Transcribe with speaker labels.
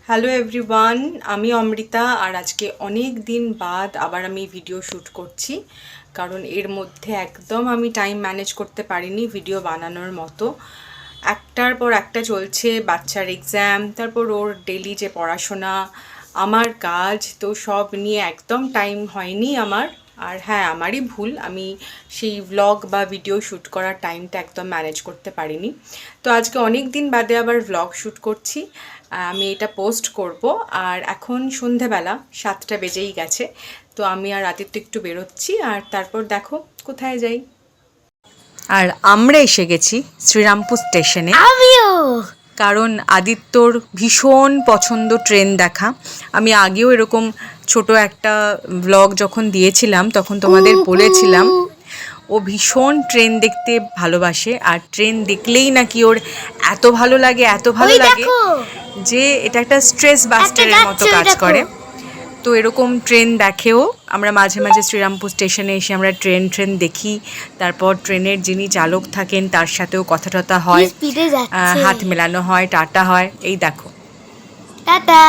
Speaker 1: Hello everyone, আমি অমৃতা। আর আজকে অনেক দিন বাদ আবার আমি ভিডিও শ্যুট করছি, কারণ এর মধ্যে একদম আমি টাইম ম্যানেজ করতে পারিনি ভিডিও বানানোর মতো। একটার পর একটা চলছে, বাচ্চার এক্সাম, তারপর ওর ডেলি যে পড়াশোনা, আমার কাজ, তো সব নিয়ে একদম টাইম হয়নি আমার। আর হ্যাঁ, আমারই ভুল, আমি সেই ভ্লগ বা ভিডিও শ্যুট করার টাইমটা একদম ম্যানেজ করতে পারিনি। তো আজকে অনেক দিন বাদে আবার ভ্লগ শ্যুট করছি। আমি এটা পোস্ট করব। আর এখন সন্ধেবেলা 7টা বেজেই গেছে, তো আমি আর আদিত্য একটু বেরোচ্ছি, আর তারপর দেখো কোথায় যাই। আর আমরা এসে গেছি শ্রীরামপুর স্টেশনে।
Speaker 2: আমিও।
Speaker 1: কারণ আদিত্যর ভীষণ পছন্দ ট্রেন দেখা। আমি আগেও এরকম ছোট একটা ব্লগ যখন দিয়েছিলাম তখন তোমাদের বলেছিলাম ও ভীষণ ট্রেন দেখতে ভালোবাসে, আর ট্রেন দেখলেই নাকি ওর এত ভালো লাগে, এত ভালো লাগে যে এটা একটা স্ট্রেস বাস্টারের মতো কাজ করে। তো এরকম ট্রেন দেখেও। আমরা মাঝে মাঝে শ্রীরামপুর স্টেশনে এসে আমরা ট্রেন দেখি, তারপর ট্রেনের যিনি চালক থাকেন তার সাথেও কথা টথা হয়, হাত মেলানো হয়, টাটা হয়। এই দেখো,
Speaker 2: টাটা।